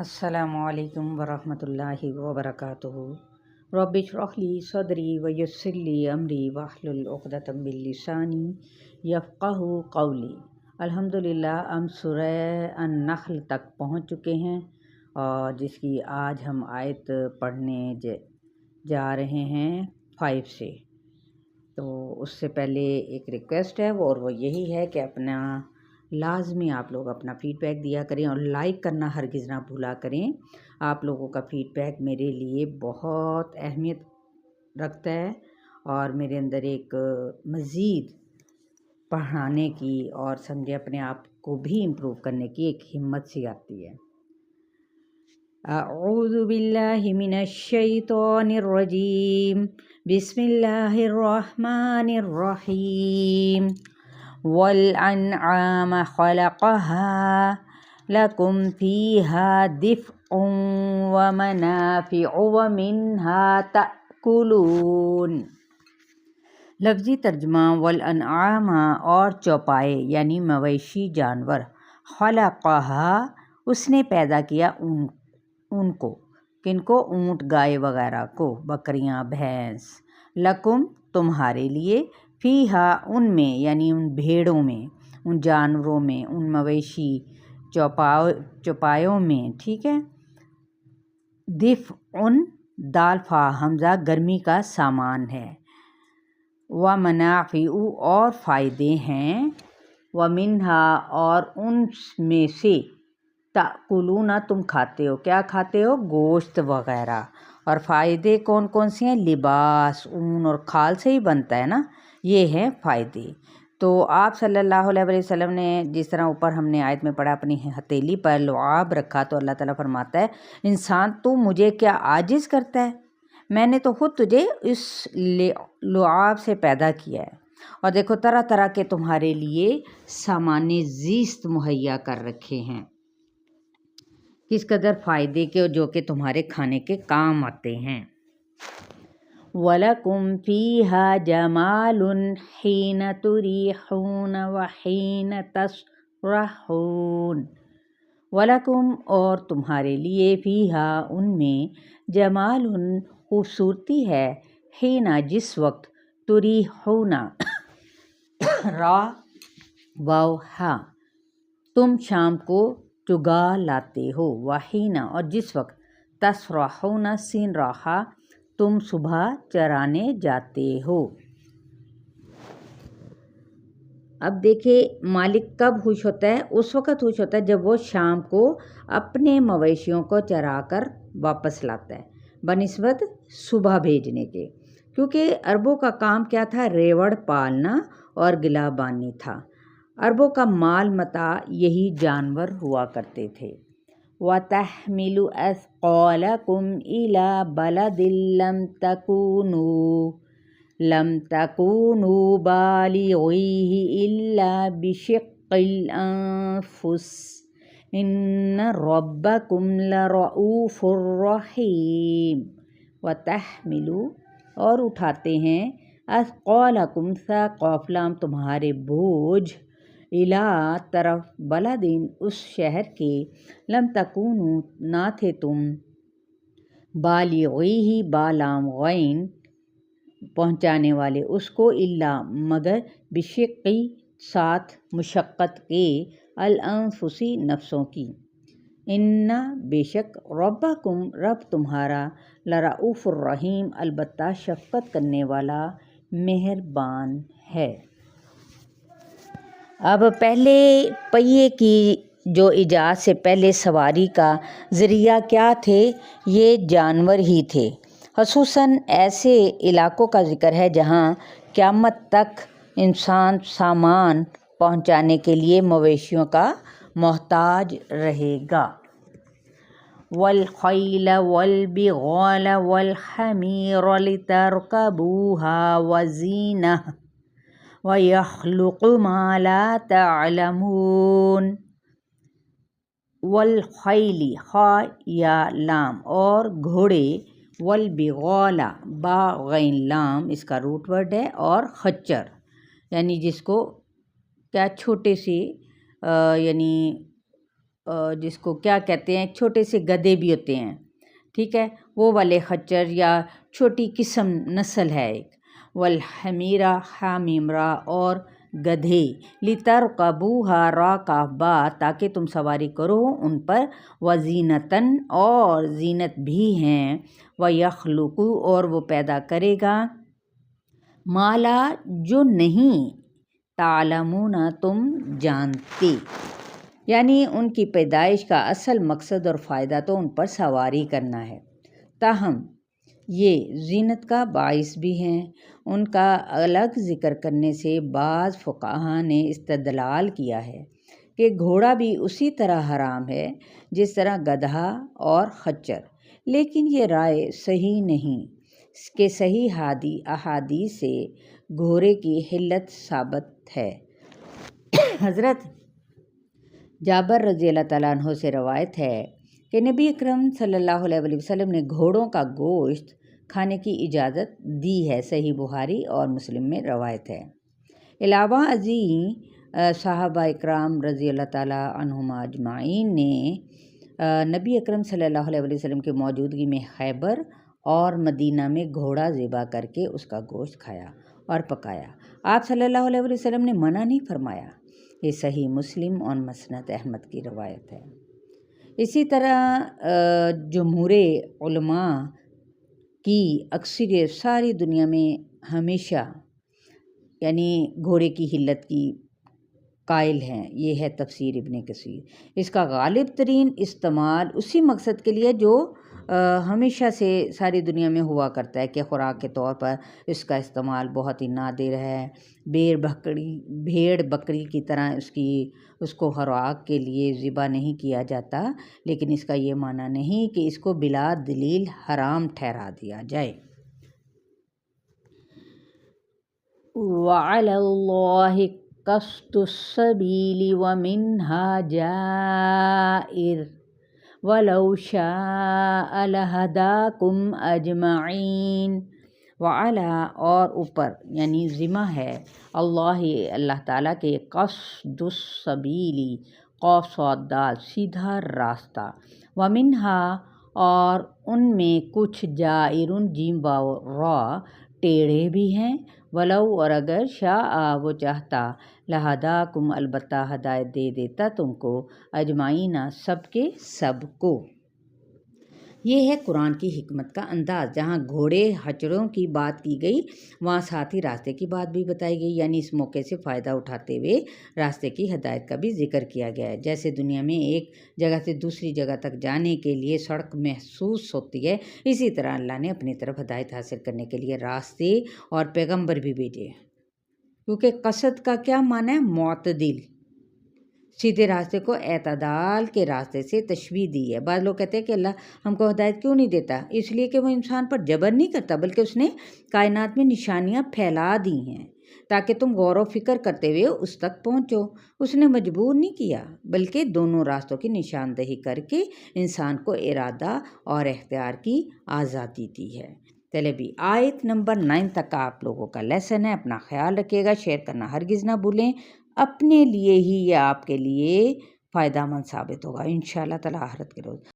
السلام علیکم ورحمۃ اللہ وبرکاتہ۔ رب اشرح لی صدری ویسر لی امری واحلل عقدۃ من لسانی یفقہوا قولی۔ الحمدللہ ہم سورہ النحل تک پہنچ چکے ہیں اور جس کی آج ہم آیت پڑھنے جا رہے ہیں 5 سے۔ تو اس سے پہلے ایک ریکویسٹ ہے اور وہ یہی ہے کہ اپنا لازمی آپ لوگ اپنا فیڈ بیک دیا کریں اور لائک کرنا ہرگز نہ بھولا کریں۔ آپ لوگوں کا فیڈ بیک میرے لیے بہت اہمیت رکھتا ہے اور میرے اندر ایک مزید پڑھانے کی اور سمجھے اپنے آپ کو بھی امپروو کرنے کی ایک ہمت سی آتی ہے۔ اعوذ باللہ من الشیطان الرجیم، بسم اللہ الرحمن الرحیم۔ وَالْأَنْعَامَ خَلَقَهَا لَكُمْ فِيهَا دِفْءٌ وَمَنَافِعُ وَمِنْهَا تَأْكُلُونَ۔ لفظی ترجمہ والانعام اور چوپائے یعنی مویشی جانور، خلقها اس نے پیدا کیا ان کو، کن کو؟ اونٹ، گائے وغیرہ کو، بکریاں، بھینس، لکم تمہارے لیے، فیہا ان میں یعنی ان بھیڑوں میں، ان جانوروں میں، ان مویشی چوپایوں میں، ٹھیک ہے۔ دفء دال فا حمزہ گرمی کا سامان ہے، ومنافع اور فائدے ہیں، ومنہا اور ان میں سے، تأکلون تم کھاتے ہو، کیا کھاتے ہو؟ گوشت وغیرہ۔ اور فائدے کون کون سے ہیں؟ لباس، اون اور کھال سے ہی بنتا ہے نا، یہ ہیں فائدے۔ تو آپ صلی اللہ علیہ وسلم نے جس طرح اوپر ہم نے آیت میں پڑھا اپنی ہتھیلی پر لعاب رکھا تو اللہ تعالیٰ فرماتا ہے انسان تو مجھے کیا عاجز کرتا ہے، میں نے تو خود تجھے اس لعاب سے پیدا کیا ہے اور دیکھو طرح طرح کے تمہارے لیے سامان زیست مہیا کر رکھے ہیں، کس قدر فائدے کے جو کہ تمہارے کھانے کے کام آتے ہیں۔ وَلَكُمْ فِيهَا جَمَالٌ حِينَ تُرِيحُونَ وَحِينَ تَسْرَحُونَ۔ وَلَكُمْ اور تمہارے لیے، فیہا ان میں، جمال خوبصورتی ہے، حین جس وقت، تُریحُونَ را واو ہا تم شام کو چگا لاتے ہو، وحین اور جس وقت، تسرحون سین راہا تم صبح چرانے جاتے ہو۔ اب دیکھیں مالک کب خوش ہوتا ہے؟ اس وقت خوش ہوتا ہے جب وہ شام کو اپنے مویشیوں کو چرا کر واپس لاتا ہے بنسبت صبح بھیجنے کے، کیونکہ عربوں کا کام کیا تھا؟ ریوڑ پالنا اور گلا بانی تھا۔ عربوں کا مال متاع یہی جانور ہوا کرتے تھے۔ وَتَحْمِلُ أَثْقَالَكُمْ إِلَىٰ بَلَدٍ لَمْ تَكُونُوا بَالِغِيهِ إِلَّا بِشِقِّ الْأَنفُسِ إِنَّ رَبَّكُمْ لَرَءُوفٌ رَحِيمٌ۔ وَتَحْمِلُ اور اٹھاتے ہیں، اثقالکم سا قاف لام تمہارے بوجھ، الا طرف، بلدن اس شہر کے، لم تکونوا نہ تھے تم، بالغیہ با لام غین پہنچانے والے اس کو، الا مگر، بشقی ساتھ مشقت کے، الانفسی نفسوں کی، ان بے شک، ربکم رب تمہارا، لرؤوف الرحیم البتہ شفقت کرنے والا مہربان ہے۔ اب پہلے پہیے کی جو ایجاد سے پہلے سواری کا ذریعہ کیا تھے؟ یہ جانور ہی تھے۔ خصوصاً ایسے علاقوں کا ذکر ہے جہاں قیامت تک انسان سامان پہنچانے کے لیے مویشیوں کا محتاج رہے گا۔ وَالْخَيْلَ وَالْبِغَالَ وَالْحَمِيرَ لِتَرْكَبُوهَا وَزِينَةً وَيَخْلُقُ مَا لَا تَعْلَمُونَ۔ والخیل خا یا لام اور گھوڑے، والبغال با غین لام اس کا روٹ ورڈ ہے، اور خچر یعنی جس کو کیا چھوٹے سے یعنی جس کو کیا کہتے ہیں، چھوٹے سے گدھے بھی ہوتے ہیں، ٹھیک ہے، وہ والے خچر یا چھوٹی قسم نسل ہے ایک، والحمیرہ حامیمرا اور گدھے، لترکبوہا را کا با تاکہ تم سواری کرو ان پر، وزینتاً اور زینت بھی ہیں، ویخلقو اور وہ پیدا کرے گا، مالا جو نہیں، تعلمون تم جانتے، یعنی ان کی پیدائش کا اصل مقصد اور فائدہ تو ان پر سواری کرنا ہے، تاہم یہ زینت کا باعث بھی ہیں۔ ان کا الگ ذکر کرنے سے بعض فقہا نے استدلال کیا ہے کہ گھوڑا بھی اسی طرح حرام ہے جس طرح گدھا اور خچر، لیکن یہ رائے صحیح نہیں کہ صحیح احادیث سے گھوڑے کی حلت ثابت ہے۔ حضرت جابر رضی اللہ تعالیٰ عنہ سے روایت ہے کہ نبی اکرم صلی اللہ علیہ وسلم نے گھوڑوں کا گوشت کھانے کی اجازت دی ہے، صحیح بخاری اور مسلم میں روایت ہے۔ علاوہ ازیں صحابہ اکرام رضی اللہ تعالیٰ عنہم اجمعین نے نبی اکرم صلی اللہ علیہ وسلم کی موجودگی میں خیبر اور مدینہ میں گھوڑا ذبح کر کے اس کا گوشت کھایا اور پکایا۔ آپ صلی اللہ علیہ وسلم نے منع نہیں فرمایا۔ یہ صحیح مسلم اور مسند احمد کی روایت ہے۔ اسی طرح جمہور علماء کی اکثریت ساری دنیا میں ہمیشہ یعنی گھوڑے کی حلت کی قائل ہیں۔ یہ ہے تفسیر ابن کثیر۔ اس کا غالب ترین استعمال اسی مقصد کے لیے جو ہمیشہ سے ساری دنیا میں ہوا کرتا ہے کہ خوراک کے طور پر اس کا استعمال بہت ہی نادر ہے۔ بھیڑ بکری کی طرح اس کو خوراک کے لیے ذبح نہیں کیا جاتا، لیکن اس کا یہ معنی نہیں کہ اس کو بلا دلیل حرام ٹھہرا دیا جائے۔ وَعَلَى اللَّهِ قَصْدُ السَّبِيلِ وَمِنْهَا جَائِرٌ وَلَوْ شَاءَ لَهَدَاكُمْ أَجْمَعِينَ۔ وَعَلَى اور اوپر یعنی ذمہ ہے، اللہ تعالیٰ کے، قصد السبیل قاف صاد دال سیدھا راستہ، وَمِنْهَا اور ان میں کچھ، جائرٌ جیم واو را ٹیڑھے بھی ہیں، ولو اور اگر، شاء وہ چاہتا، لہداکم البتہ ہدایت دے دیتا تم کو، اجمعین سب کے سب کو۔ یہ ہے قرآن کی حکمت کا انداز۔ جہاں گھوڑے خچروں کی بات کی گئی وہاں ساتھ ہی راستے کی بات بھی بتائی گئی، یعنی اس موقع سے فائدہ اٹھاتے ہوئے راستے کی ہدایت کا بھی ذکر کیا گیا ہے۔ جیسے دنیا میں ایک جگہ سے دوسری جگہ تک جانے کے لیے سڑک محسوس ہوتی ہے، اسی طرح اللہ نے اپنی طرف ہدایت حاصل کرنے کے لیے راستے اور پیغمبر بھی بھیجے، کیونکہ قصد کا کیا معنی ہے؟ معتدل، سیدھے راستے کو اعتدال کے راستے سے تشبیہ دی ہے۔ بعض لوگ کہتے ہیں کہ اللہ ہم کو ہدایت کیوں نہیں دیتا؟ اس لیے کہ وہ انسان پر جبر نہیں کرتا، بلکہ اس نے کائنات میں نشانیاں پھیلا دی ہیں تاکہ تم غور و فکر کرتے ہوئے اس تک پہنچو۔ اس نے مجبور نہیں کیا، بلکہ دونوں راستوں کی نشاندہی کر کے انسان کو ارادہ اور اختیار کی آزادی دی ہے۔ چلے بھی آیت نمبر 9 تک کا آپ لوگوں کا لیسن ہے۔ اپنا خیال رکھیے گا، شیئر کرنا ہرگز نہ بھولیں۔ اپنے لیے ہی یہ آپ کے لیے فائدہ مند ثابت ہوگا انشاءاللہ تعالی آخرت کے روز۔